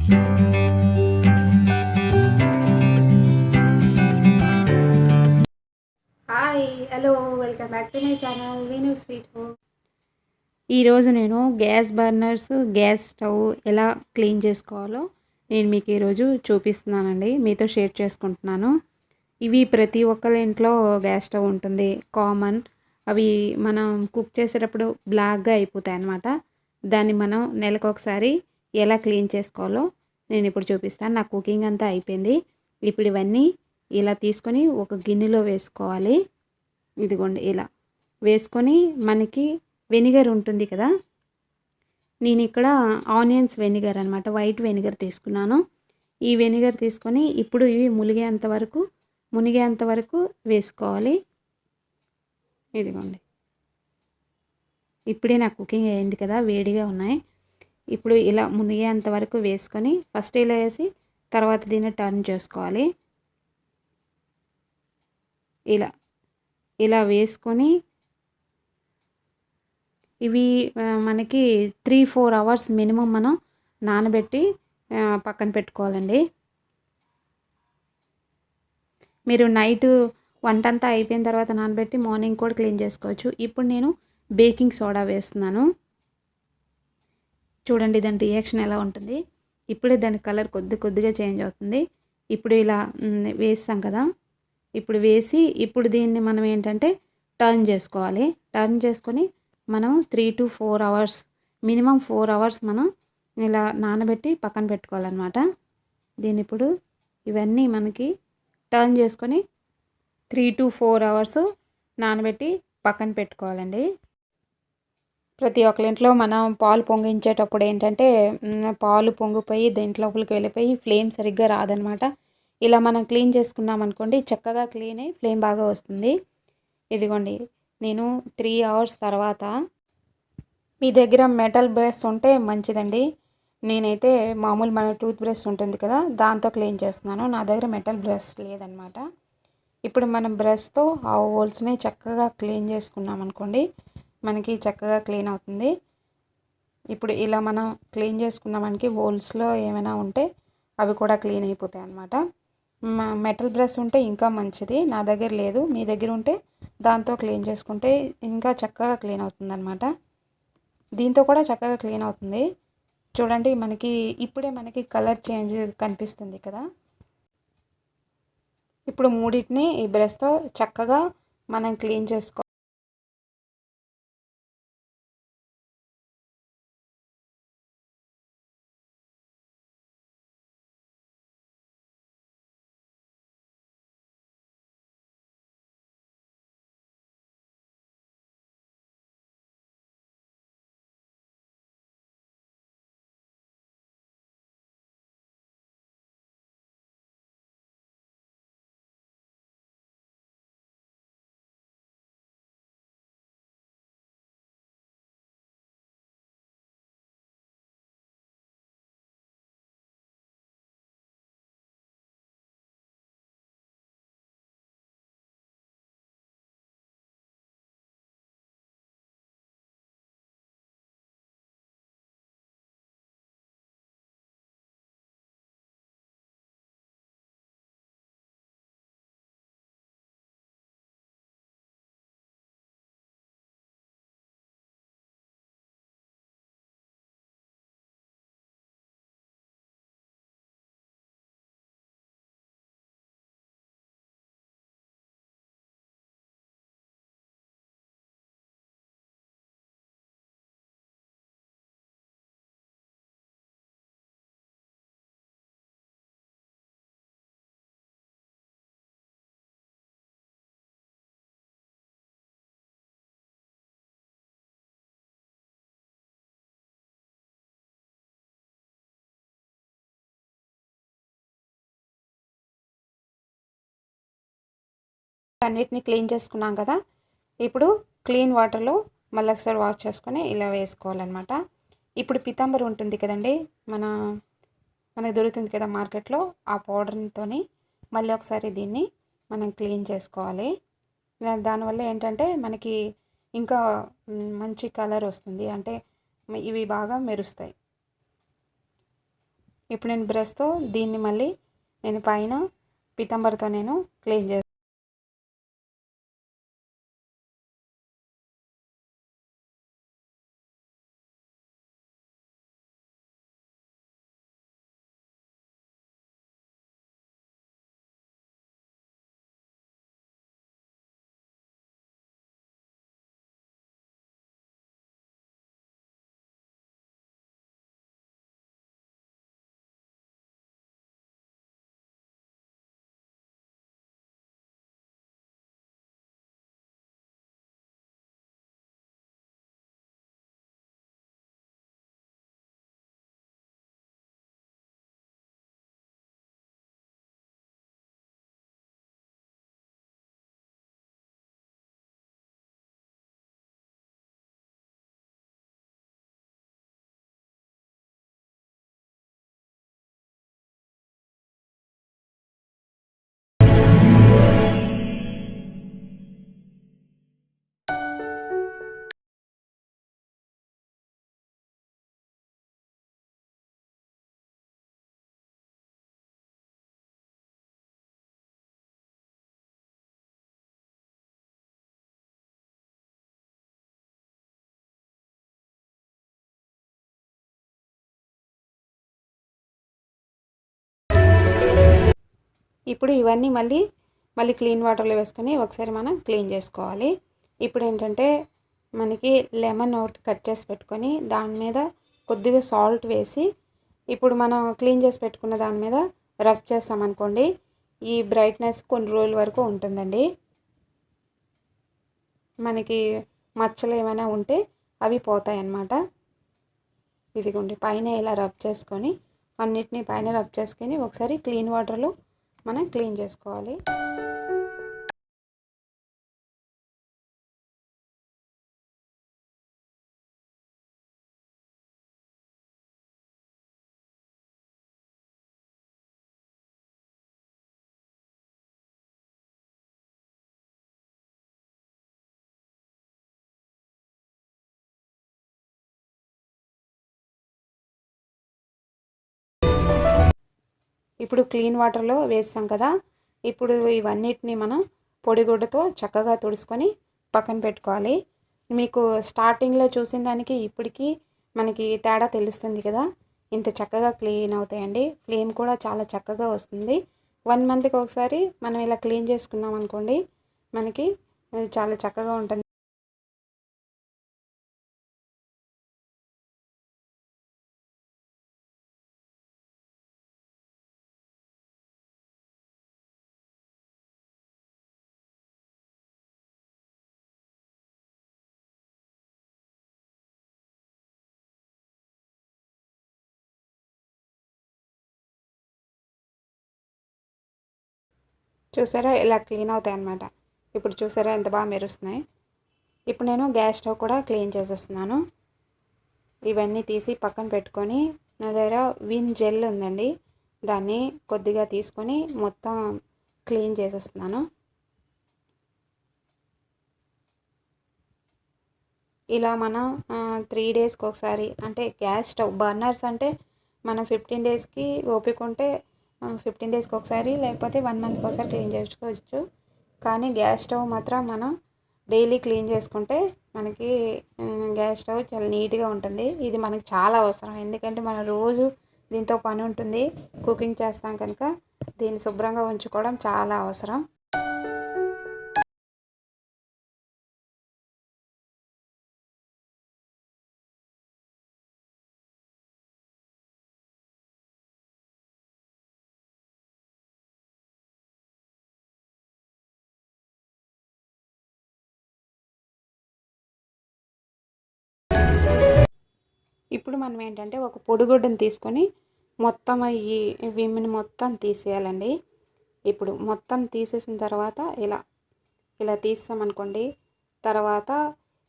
Hi hello welcome back to my channel వీను sweet home. ఈరోజు నేను gas burners gas stove ఎలా clean చేసుకోవాలో నేను మీకు ఈరోజు చూపిస్తున్నానండి, మీతో షేర్ చేసుకుంటున్నాను. ఇవి ప్రతి ఒక్కరి ఇంట్లో గ్యాస్ స్టవ్ ఉంటుంది, కామన్. అవి మనం కుక్ చేసేటప్పుడు బ్లాక్గా అయిపోతాయి అన్నమాట. దాన్ని మనం నెలకు ఒకసారి ఎలా క్లీన్ చేసుకోవాలో నేను ఇప్పుడు చూపిస్తాను. నా కుకింగ్ అంతా అయిపోయింది. ఇప్పుడు ఇవన్నీ ఇలా తీసుకొని ఒక గిన్నెలో వేసుకోవాలి. ఇదిగోండి ఇలా వేసుకొని మనకి వెనిగర్ ఉంటుంది కదా, నేను ఇక్కడ ఆనియన్స్ వెనిగర్ అనమాట, వైట్ వెనిగర్ తీసుకున్నాను. ఈ వెనిగర్ తీసుకొని ఇప్పుడు ఇవి మునిగేంత వరకు వేసుకోవాలి. ఇదిగోండి ఇప్పుడే నా కుకింగ్ అయింది కదా, వేడిగా ఉన్నాయి. ఇప్పుడు ఇలా మునిగేంత వరకు వేసుకొని ఫస్ట్ ఇలా వేసి తర్వాత దీన్ని టర్న్ చేసుకోవాలి. ఇలా వేసుకొని ఇవి మనకి 3-4 అవర్స్ మినిమం మనం నానబెట్టి పక్కన పెట్టుకోవాలండి. మీరు నైట్ వంటంతా అయిపోయిన తర్వాత నానబెట్టి మార్నింగ్ కూడా క్లీన్ చేసుకోవచ్చు. ఇప్పుడు నేను బేకింగ్ సోడా వేస్తున్నాను. చూడండి దాని రియాక్షన్ ఎలా ఉంటుంది. ఇప్పుడే దాని కలర్ కొద్దిగా చేంజ్ అవుతుంది. ఇప్పుడు ఇలా వేస్తాం కదా, ఇప్పుడు వేసి ఇప్పుడు దీన్ని మనం ఏంటంటే టర్న్ చేసుకోవాలి. టర్న్ చేసుకొని మనం 3-4 అవర్స్ మినిమం 4 అవర్స్ మనం ఇలా నానబెట్టి పక్కన పెట్టుకోవాలన్నమాట. దీన్ని ఇప్పుడు ఇవన్నీ మనకి టర్న్ చేసుకొని 3-4 అవర్స్ నానబెట్టి పక్కన పెట్టుకోవాలండి. ప్రతి ఒక్కరి ఇంట్లో మనం పాలు పొంగించేటప్పుడు ఏంటంటే పాలు పొంగిపోయి దీంట్లోపలికి వెళ్ళిపోయి ఫ్లేమ్ సరిగ్గా రాదనమాట. ఇలా మనం క్లీన్ చేసుకున్నాం అనుకోండి, చక్కగా క్లీన్ అయ్యి ఫ్లేమ్ బాగా వస్తుంది. ఇదిగోండి నేను 3 అవర్స్ తర్వాత, మీ దగ్గర మెటల్ బ్రష్ ఉంటే మంచిదండి. నేనైతే మామూలు మన టూత్ బ్రష్ ఉంటుంది కదా, దాంతో క్లీన్ చేస్తున్నాను. నా దగ్గర మెటల్ బ్రష్ లేదనమాట. ఇప్పుడు మనం బ్రష్తో ఆ హోల్స్ని చక్కగా క్లీన్ చేసుకున్నాం అనుకోండి, మనకి చక్కగా క్లీన్ అవుతుంది. ఇప్పుడు ఇలా మనం క్లీన్ చేసుకున్నామంటే హోల్స్లో ఏమైనా ఉంటే అవి కూడా క్లీన్ అయిపోతాయి అన్నమాట. మెటల్ బ్రష్ ఉంటే ఇంకా మంచిది. నా దగ్గర లేదు, మీ దగ్గర ఉంటే దాంతో క్లీన్ చేసుకుంటే ఇంకా చక్కగా క్లీన్ అవుతుంది అనమాట. దీంతో కూడా చక్కగా క్లీన్ అవుతుంది. చూడండి ఇప్పుడే మనకి కలర్ చేంజ్ కనిపిస్తుంది కదా. ఇప్పుడు మూడింటిని ఈ బ్రష్తో చక్కగా మనం క్లీన్ చేసుకోవాలి. అన్నిటిని క్లీన్ చేసుకున్నాం కదా, ఇప్పుడు క్లీన్ వాటర్లో మళ్ళీ ఒకసారి వాష్ చేసుకొని ఇలా వేసుకోవాలన్నమాట. ఇప్పుడు పితాంబరి ఉంటుంది కదండి, మనకు దొరుకుతుంది కదా మార్కెట్లో, ఆ పౌడర్తో మళ్ళీ ఒకసారి దీన్ని మనం క్లీన్ చేసుకోవాలి. దానివల్ల ఏంటంటే మనకి ఇంకా మంచి కలర్ వస్తుంది, అంటే ఇవి బాగా మెరుస్తాయి. ఇప్పుడు నేను బ్రష్తో దీన్ని మళ్ళీ నేను పైన పీతాంబరితో నేను క్లీన్ చేస్తాను. ఇప్పుడు ఇవన్నీ మళ్ళీ క్లీన్ వాటర్లో వేసుకొని ఒకసారి మనం క్లీన్ చేసుకోవాలి. ఇప్పుడు ఏంటంటే మనకి లెమన్ ఒకటి కట్ చేసి పెట్టుకొని దాని మీద కొద్దిగా సాల్ట్ వేసి ఇప్పుడు మనం క్లీన్ చేసి పెట్టుకున్న దాని మీద రబ్ చేస్తామనుకోండి, ఈ బ్రైట్నెస్ కొన్ని రోజుల వరకు ఉంటుందండి. మనకి మచ్చలు ఏమైనా ఉంటే అవి పోతాయి అన్నమాట. ఇదిగోండి పైన ఇలా రబ్ చేసుకొని అన్నిటినీ పైన రబ్ చేసుకొని ఒకసారి క్లీన్ వాటర్లో మనం క్లీన్ చేసుకోవాలి. ఇప్పుడు క్లీన్ వాటర్లో వేస్తాం కదా, ఇప్పుడు ఇవన్నిటిని మనం పొడిగుడ్డతో చక్కగా తుడుచుకొని పక్కన పెట్టుకోవాలి. మీకు స్టార్టింగ్లో చూసిన దానికి ఇప్పటికీ మనకి తేడా తెలుస్తుంది కదా, ఇంత చక్కగా క్లీన్ అవుతాయండి. ఫ్లేమ్ కూడా చాలా చక్కగా వస్తుంది. 1 మంత్కి ఒకసారి మనం ఇలా క్లీన్ చేసుకున్నాం అనుకోండి, మనకి చాలా చక్కగా ఉంటుంది. చూసారా ఇలా క్లీన్ అవుతాయి అన్నమాట. ఇప్పుడు చూసారా ఎంత బాగా మెరుస్తున్నాయి. ఇప్పుడు నేను గ్యాస్ స్టవ్ కూడా క్లీన్ చేసేస్తున్నాను. ఇవన్నీ తీసి పక్కన పెట్టుకొని నా దగ్గర విమ్ జెల్ ఉందండి, దాన్ని కొద్దిగా తీసుకొని మొత్తం క్లీన్ చేసేస్తున్నాను. ఇలా మనం 3 డేస్కి ఒకసారి, అంటే గ్యాస్ స్టవ్ బర్నర్స్ అంటే మనం 15 డేస్కి ఓపిక ఉంటే 15 డేస్కి ఒకసారి, లేకపోతే 1 మంత్కి ఒకసారి క్లీన్ చేసుకోవచ్చు. కానీ గ్యాస్ స్టవ్ మాత్రం మనం డైలీ క్లీన్ చేసుకుంటే మనకి గ్యాస్ స్టవ్ చాలా నీట్గా ఉంటుంది. ఇది మనకి చాలా అవసరం, ఎందుకంటే మనం రోజు దీంతో పని ఉంటుంది, కుకింగ్ చేస్తాం కనుక దీన్ని శుభ్రంగా ఉంచుకోవడం చాలా అవసరం. ఇప్పుడు మనం ఏంటంటే ఒక పొడిగుడ్డను తీసుకొని మొత్తం ఈ విమ్ని మొత్తం తీసేయాలండి. ఇప్పుడు మొత్తం తీసేసిన తర్వాత ఇలా తీసామనుకోండి, తర్వాత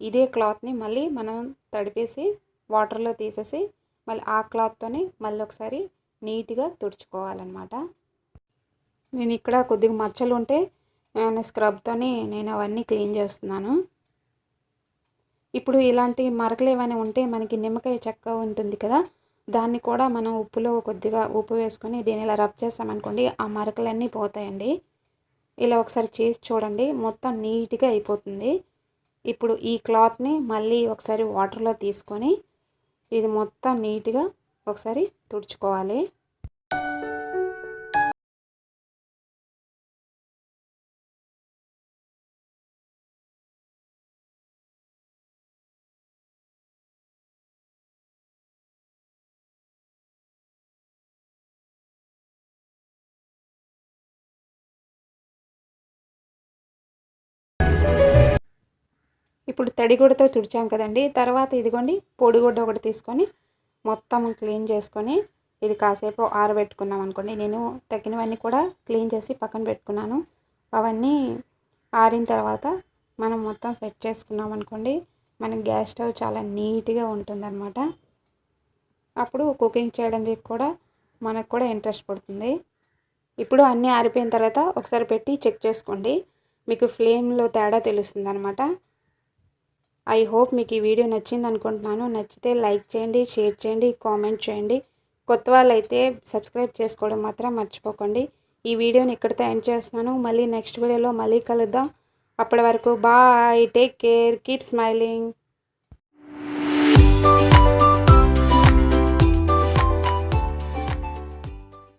ఇదే క్లాత్ని మళ్ళీ మనం తడిపేసి వాటర్లో తీసేసి మళ్ళీ ఆ క్లాత్తోని మళ్ళీ ఒకసారి నీట్గా తుడుచుకోవాలన్నమాట. నేను ఇక్కడ కొద్దిగా మచ్చలు ఉంటే స్క్రబ్తోని నేను అవన్నీ క్లీన్ చేస్తున్నాను. ఇప్పుడు ఇలాంటి మరకలు ఏమైనా ఉంటే మనకి నిమ్మకాయ చెక్క ఉంటుంది కదా, దాన్ని కూడా మనం ఉప్పులో కొద్దిగా ఉప్పు వేసుకొని దీన్ని ఇలా రబ్ చేసామనుకోండి ఆ మరకలన్నీ పోతాయండి. ఇలా ఒకసారి చేసి చూడండి, మొత్తం నీట్గా అయిపోతుంది. ఇప్పుడు ఈ క్లాత్ని మళ్ళీ ఒకసారి వాటర్లో తీసుకొని ఇది మొత్తం నీట్గా ఒకసారి తుడుచుకోవాలి. ఇప్పుడు తడిగుడ్డతో తుడిచాం కదండి. తర్వాత ఇదిగోండి పొడిగుడ్డ ఒకటి తీసుకొని మొత్తం క్లీన్ చేసుకొని ఇది కాసేపు ఆరబెట్టుకున్నాం అనుకోండి. నేను తగినవన్నీ కూడా క్లీన్ చేసి పక్కన పెట్టుకున్నాను. అవన్నీ ఆరిన తర్వాత మనం మొత్తం సెట్ చేసుకున్నాం అనుకోండి, మన గ్యాస్ స్టవ్ చాలా నీట్గా ఉంటుందన్నమాట. అప్పుడు కుకింగ్ చేయడానికి కూడా మనకు కూడా ఇంట్రెస్ట్ పడుతుంది. ఇప్పుడు అన్నీ ఆరిపోయిన తర్వాత ఒకసారి పెట్టి చెక్ చేసుకోండి, మీకు ఫ్లేమ్లో తేడా తెలుస్తుంది అనమాట. ఐ హోప్ మీకు ఈ వీడియో నచ్చింది అనుకుంటున్నాను. నచ్చితే లైక్ చేయండి, షేర్ చేయండి, కామెంట్ చేయండి. కొత్త వాళ్ళైతే సబ్స్క్రైబ్ చేసుకోవడం మాత్రం మర్చిపోకండి. ఈ వీడియోని ఇక్కడితో ఎండ్ చేస్తున్నాను. మళ్ళీ నెక్స్ట్ వీడియోలో మళ్ళీ కలుద్దాం. అప్పటి వరకు bye, take care, keep smiling.